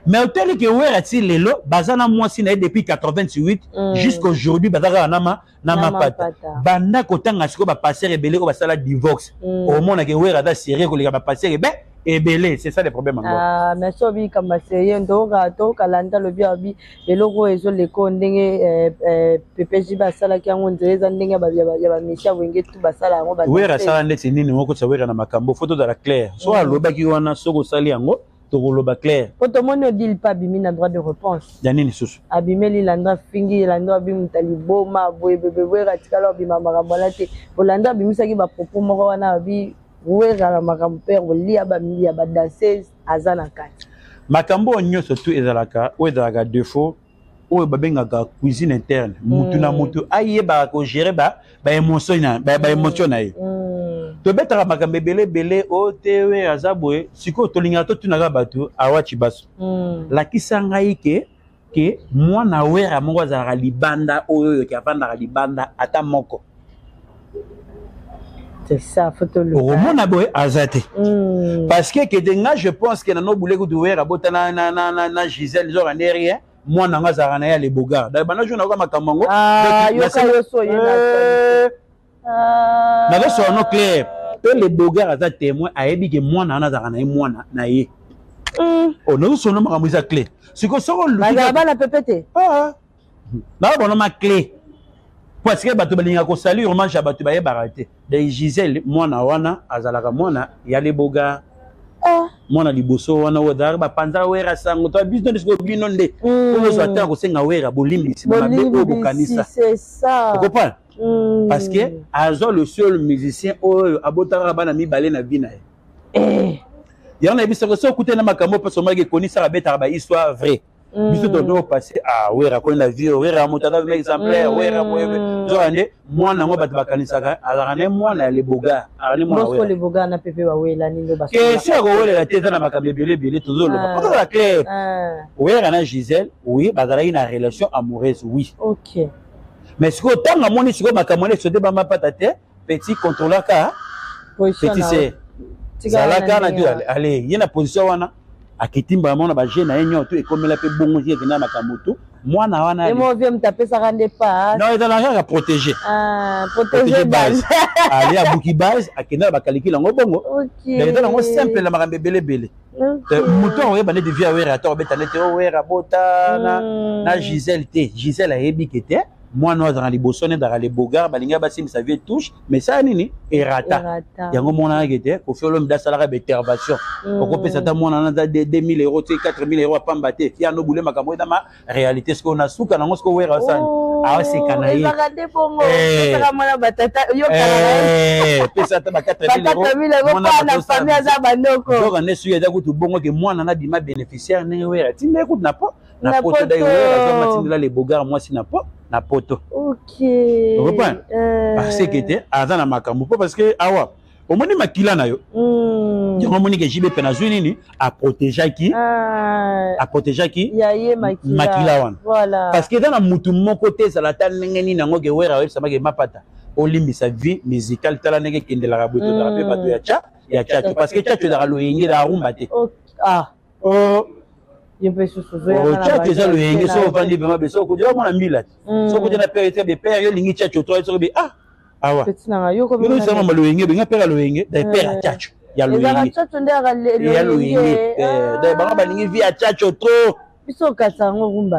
Mais au tel que ouais a-t-il les lots bazana moi si depuis 88 jusqu'aujourd'hui bazaka nama pata banda kotanga siko ba passer rebelle ko basala divorce au monde que ouais rada sérieux ko les ba passer rebelle c'est ça le problème encore ah mais so bi kama sérieux ndoka to kalanda lo bi eloko ezo le ko ndenge PPJ basala ki yango nzeza ndenge ba misha wenge tu basala yango ba ouais rasala ndeti nini ngoko sa ouais na makambo photo de la claire so alobaki wana soko sali yango Togoloba clair. Quand on ne dit pas bimina droit de réponse. Yanini susu. Abimeli landa fingi landa bimutali boma boye bebe ratikala bima marabolate. Bolanda bimusaki ba propos moko wana bi wera makamper olia ba milia ba danseuse azana kati. Makambo onyo surtout ezalaka ou ezalaka défaut ou babengaka cuisine interne. Mutu na mutu ayeba ko gérer ba émotion na ba émotion na ye. To betaka makambe belé o tewe azabwe siko tolinga to tunaka batu awachi baso lakisa ngai ke mwana wera moko azalaka libanda oyo ki avandaka libanda ata moko c'est ça photo le mona boy azate parce que denga je pense que nano boule ko wera bota na Gisèle genre en rien mwana ngazara na ya le bogar da bana jona ko makamango yoka yoso yena na so no clair pe le bogar aza témoin ayebi ke mwana na zaka na ye mwana na ye oh no so no makambo za clé siko soko lu ba la pepete na bono ma clé parce que bato balinga ko salut roman chabatu ba ye barate de Gisèle mwana wana azalaka mwana ya le bogar mwana liboso wana odar ba panza wera sango to business ko bino nde ko so ata ko senga wera bolimisi ba be ko kanisa c'est ça tu comprends parce que Azo le seul musicien oyo abotaka bana mibale na vie na ye yana biso ko so kuté na makambo parce que ma koni ça betaka ba histoire vrai biso to passer wera ko na vie wera mutata ba exemplaire wera moyo zo ande mwana ngo bato bakanisaka ala ne mwana le boga ala ne mwana wera le boga na pepe wa wela nindo ba ke si ko wela la tête na makambo belé toujours le pas la clair wera na Gisèle oui bazala une relation amoureuse oui OK. Mais si vous avez un petit contrôleur, petit c'est allez, il y a une position à Kitimba, on a bagé na enyo tout et comme la pe bongo qui est na makamoto moi na wana et moi viens taper ça rende pas non il est là à protéger protéger base aller à Buki base à kena ba calculer ngo bongo mais dans ngo simple la makambe belé mouton ouais bande de vie awera à to beta net awera bota na Gisèle a yebi kete moi nous dans les bossonnes dans les bogards balinga basim sa vie touche mais ça nini errata yango mona ngete ko fait l'homme d'asala ba intervention ko pesa ta mona na 2000 euros 4000 euros pambate ya no boule makambo dans ma réalité ce qu'on a souka na ngo wera sana c'est kanayi pesa mona batata yo kana pesa ta ba 4000 euros mona na famille za bandoko donc on est sûr ya kutu bongo ke mwana na bima bénéficiaire ne wera tinde kutu na po na poto da wera zo matindela les bogards moi si na po na poto. OK. Vous comprenez? Parce que était avant na makambo parce que awa au moins makila na yo. Yango moni ke jibe penazuni nini a protéger qui? A protéger qui? Yaye makila wana. Voilà. Parce que dans la mutu moko te ça la tan ngeni nango ke wera web sama ke mapata. Olimi sa vie musicale tala nenge kendela raboto da pe bato ya cha parce que cha tu da lo yenge da rumba te. Je peux souffrir. Tu as le yenge so vandi bema beso ko diwa mona mila. So ko dina période be père yo lingi chacho to so be awa. Petit na yo ko yo sama lo yenge be nga père lo yenge da père chacho. Ya lo yenge. Chacho ndera lo yenge. Da ba ba lingi via chacho trop. Biso kasango rumba.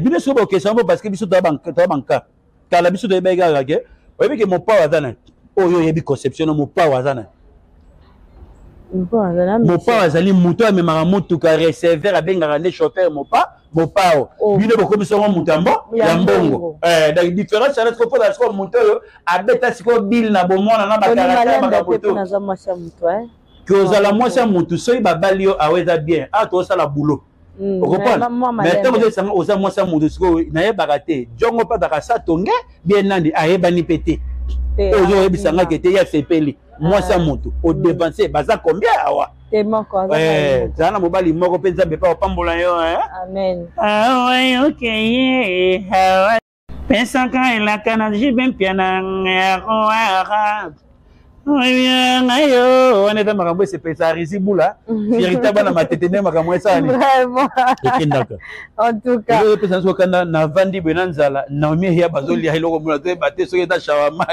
Bino so ba kesango parce que biso to banka. Kala biso to be ga ke. Oyebi ke mon pa wazana. Oyo yebi conception mon pa wazana. Mopa azali muto amemaka mutuka receveur abengaka nde chauffeur mopa bino bokomisongo mutambo ya mbongo donc différence ana siko pona siko muto oyo abeta siko bile na bomwana na bakarata bakapoto ke ozala mwasi ya mutu soki babali yo aweza bien tosala boulot Mais tant que ça osa moi ça mudu siko na ye bagate jongo pa daka sa tonge bien nandi ayebani pété ozo ebisanga kete ya sepeli moi ça mutu au dépenser baza combien awa zana mobali moko pe nzambe pa opambola yo amen okay pensa ka ela kana jibem piana ngara on est dans ma c'est pensa risibula véritable na matetene makambo esa ni en tout cas le pensa so kana na vandi benanzala na mi ya bazoli ya hiloko mula te bate so eta shawama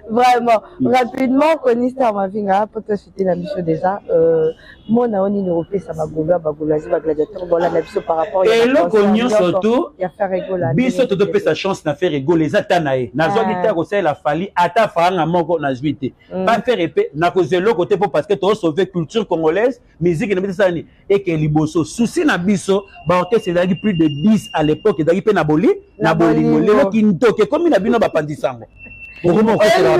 Vraiment, rapidement, Konista Mavinga, pour te citer la mission déjà, mon aoni européen, ça m'a goulé, gladiateur, voilà, la mission par rapport et le cognon surtout, il y a fait rigoler. Biso te dope sa chance na faire rigoler, les atanae, na zoalita rosé la fali, ata faranga moko na juité. Pas faire épée, na cause de l'autre côté pour parce que tu as sauvé culture congolaise, musique et médecine, et que liboso, souci na biso, bah, ok, c'est d'ailleurs plus de 10 à l'époque, d'ailleurs, Naboli, le Kinto, comme il a bien bapandisango. Comment faire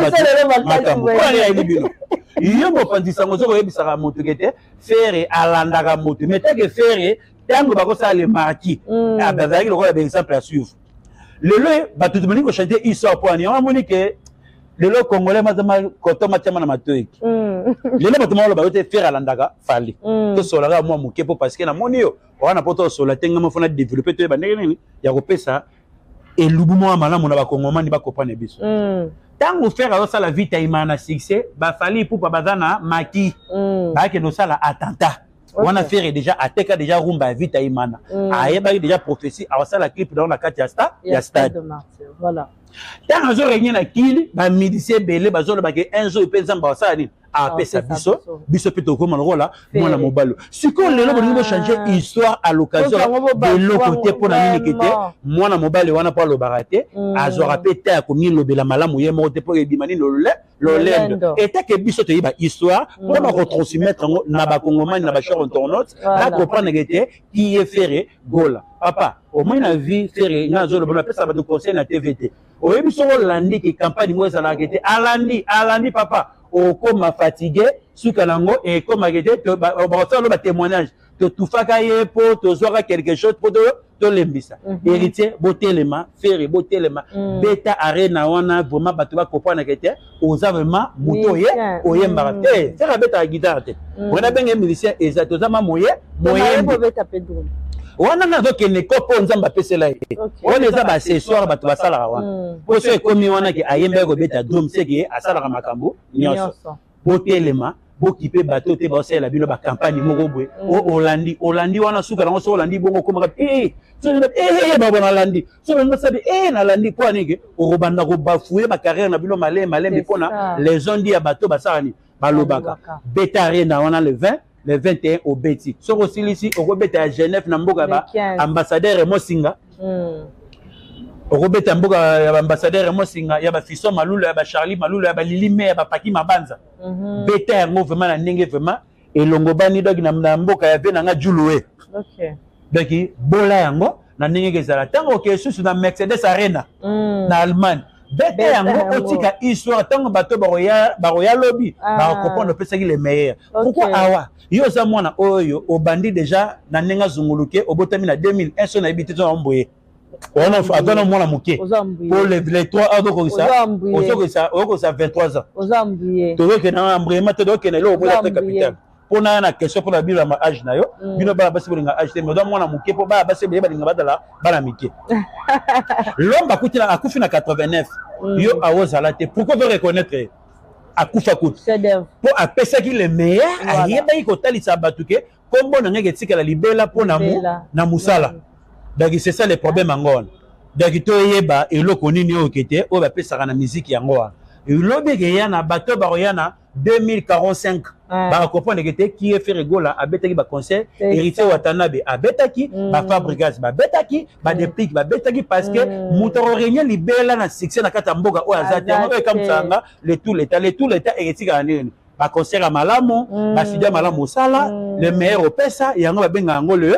alandaka moto mais que faire tango bakosa le marquis bazaki le exemple à suivre lelo batu tumani ko chanter histoire pour ani on moni que lelo congolais mazama koto matama na matoyi lelo batu malo ba faire alandaka fali to solaka moi moke po parce que na moni yo wana poto sola tenga mo fona développer to ba ndenge ya kopesa et l'ouboumou à malam on a bakongoma ni bakopane biso tant vous faire alors ça la vie taïmana succès ba fali pour babazana maki ba ke no sala attentat on a fait déjà ateka déjà rumba vie taïmana ayeba déjà prophétie alors ça la clip dans la carte ya stade voilà tant zo régner na kili ba médecin belé bazolo ba ke un jour pe nzamba ça ni a pesa biso pito comme le là moi la mobalo ce qu'on le lobo changer histoire à l'occasion de l'autre côté pour na mini kete moi na mobile wana pas le baraté azora pété a commis lobela malamu ye moté pour ebimani lolendo et que biso te ba histoire pour ba retransmettre na ba congomani na ba chers internautes la comprendre que qui est ferré gola papa au moins la vie ferré na zo le bon pesa ba de conseil na TVT au biso landi ki campagne moi ça la kete alandi papa okoma fatigué sukanango et comme agete to ba ba témoignage to tufaka ye po to zoka quelque chose po to lembisa héritier botelema faire botelema beta arena wana vraiment bato ba comprendre que oza vraiment mutoye oyemba te faire beta guitare te on a bien musicien exact ozama moye beta pedro wana na doke ne kopo nzamba pesela ye wana eza ba accessoire bato basala wana po so ekomi wana ke ayemba ko beta drum seki asala ka makambo nyonso botelema bokipe bato te basala bino ba campagne moko bwe o Hollandi wana suka na so Hollandi bongo koma ba bona Hollandi so na sabi na Hollandi kwa nige o robanda ko bafouer ba carrière na bino malembe pona les ondi ya bato basala ni balobaka beta arena wana le 20 le 21 au Beti. So aussi ici au Robert à Genève na mboka ba ambassadeur Mosinga. Au Robert à mboka ambassadeur Mosinga ya ba Fisson Malula ya ba Charlie Malula ya ba Lili Me ya ba Paki Mabanza. Beta ngo vraiment na ndenge vraiment et longobani dog na mboka ya bena nga Juluwe. OK. Donc bola yango na ndenge kezala tango ke susu na Mercedes Arena na Allemagne. Bête yango otika histoire tango bato baroya lobby ba comprendre pesa ki les meilleurs. Pourquoi awa yo za mwana oyo obandi déjà na nenga zunguluke obotami na 2001 so na ibité to amboye. On a adona mwana muke. Pour les 3 ans donc ça oko ça 23 ans. Ozambuye. To que na ambrema to que na lo obola ta capitaine. Pour na question pour la bino ma âge na yo bino ba basi bolinga âge te mais donc mwana muke po ba basi be balinga badala bana mike. L'homme akutila akufi na 89 yo awozala te pourquoi veut reconnaître akufa kutu pour apesa ki le meilleur ayeba ko talisa batuke kombo na ngeke tika la libela pour na musala donc c'est ça le problème angona donc to yeba eloko nini o kete o ba pesa na musique yango et lobe ke yana bato ba yana 2045 ba comprendre que qui est fait rigola abetaki ba conseil héritier Watanabe abetaki ba Fabregas ba betaki ba Deplique ba betaki parce que mutoro régner libela na succès na kata mboka o azati ngo comme ça le tout l'état héritier kanene ba conseil à malamo ba studio malamo sala le meilleur au pesa yango ba benga ngo le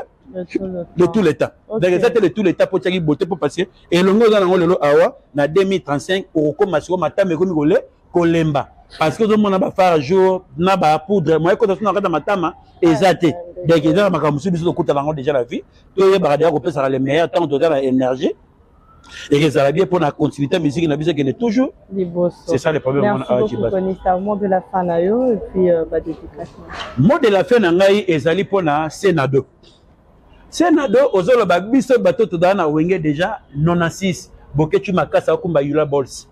tout l'état donc exactement le tout l'état pour tiaki beauté pour passer et longo za ngo lelo awa na 2035 au comme masiko matame ko migole kolemba parce que tout le monde a fait un jour na ba poudre moi quand on a regardé matama exacté donc ils ont ma musique biso kuta bango déjà la vie to ye ba ko pesa le meilleur temps de la énergie et que ça va bien pour la continuité musique na biso qui est toujours c'est ça le problème. Merci beaucoup Konista, mot de la fin na yo et puis ba dédicace mot de la fin na ngai ezali pona Senado ozolo ba biso bato to dana wenge déjà 96 boketu makasa okumba yula balls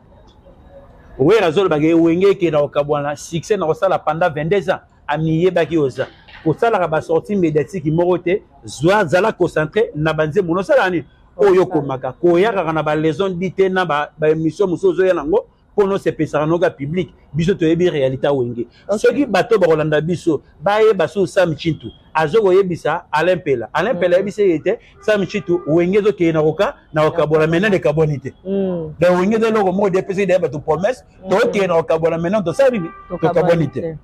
oui nazolo ba wenge ke na okabwana succès na osala pendant 22 ans amiye baki oza osala ba sortie médiatique morote zwa zala concentré na banze mono sala ni oyo komaka koyaka na ba leçon dite na ba émission musozo ya nango pono se pesara noga public biso to yebi réalité wenge soki bato ba rolanda biso baye baso Sam Chintu azo yebisa Alain Pela yebisa yete Sam Chintu wenge zo ke na okabola mena de carbonité da wenge de logo mo de pesi de bato promesse to ke na okabola mena to sabini to carbonité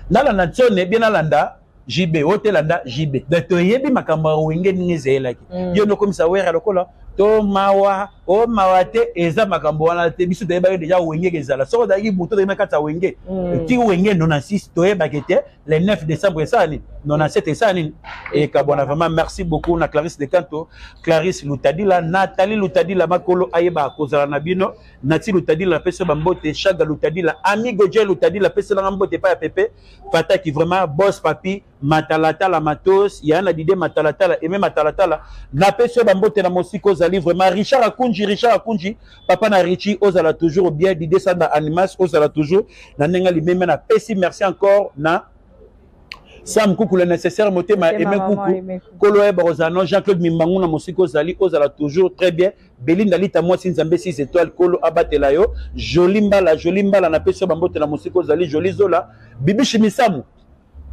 nala na tsone bien alanda JB hotelanda JB da to yebi makamba wenge ni zelaki yo no komisa wera lokola to mawa o mawate eza makambo wana te biso to yeba déjà wenge kezala so da yibuto de makata wenge ti wenge 96 to yeba kete le 9 décembre ça ni 97 ça ni et kabona vraiment merci beaucoup na Clarisse de Canto Clarisse Lutadila Nathalie Lutadila makolo ayeba kozala na bino Nati Lutadila pese bambote Chaga Lutadila amigo je Lutadila pese la mbote pa ya pepe Fata qui vraiment boss papi matalata la matos yana dide matalata la aimé matalata la na pese bambote na mosiko zali vraiment Richard Akunji papa na Richie ozala toujours bien dide ça na animas ozala toujours na nenga limeme na pesi merci encore na Sam Koukou le nécessaire motema aimé Koukou Kolo Ebarozano Jean-Claude Mimbangu na mosiko zali ozala toujours très bien Belinda Lita moi Sinzambe 6 étoiles Kolo Abatelayo Jolimba la na pesi bambote na mosiko zali Joli Zola Bibi Chimisamu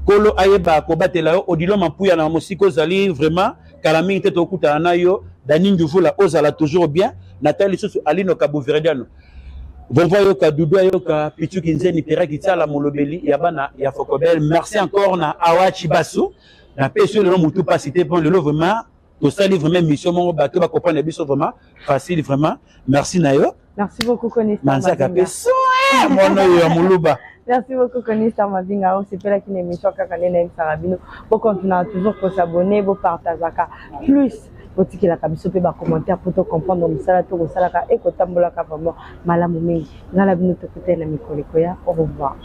Kolo ayeba ko batelayo Odilo Mampuya na mosiko zali vraiment Kalami tete okuta na yo Dani Nduvula ozala toujours bien Nathalie Susu Alino Kabouverdiano Vonvoyo yoka Doudou yoka Pichu Kinzeni Pera Kitala Molobeli Yabana ya Fokobel merci encore na Awachi Basso na peso le nom mutu pas cité pour le vraiment to sali vraiment mission mon bateau ba comprendre biso vraiment facile vraiment merci nayo merci beaucoup Konista Manzaka peso mono yo muluba. Merci beaucoup Konista Mabinga c'est pas la qui émission kaka nena Sarabino pour continuer toujours pour s'abonner pour partager plus pour que la kabiso pe ba commentaire pour te comprendre misala to salaka et ko tambola ka vraiment malamu mingi ngala bino to kutena mikolo koya au revoir.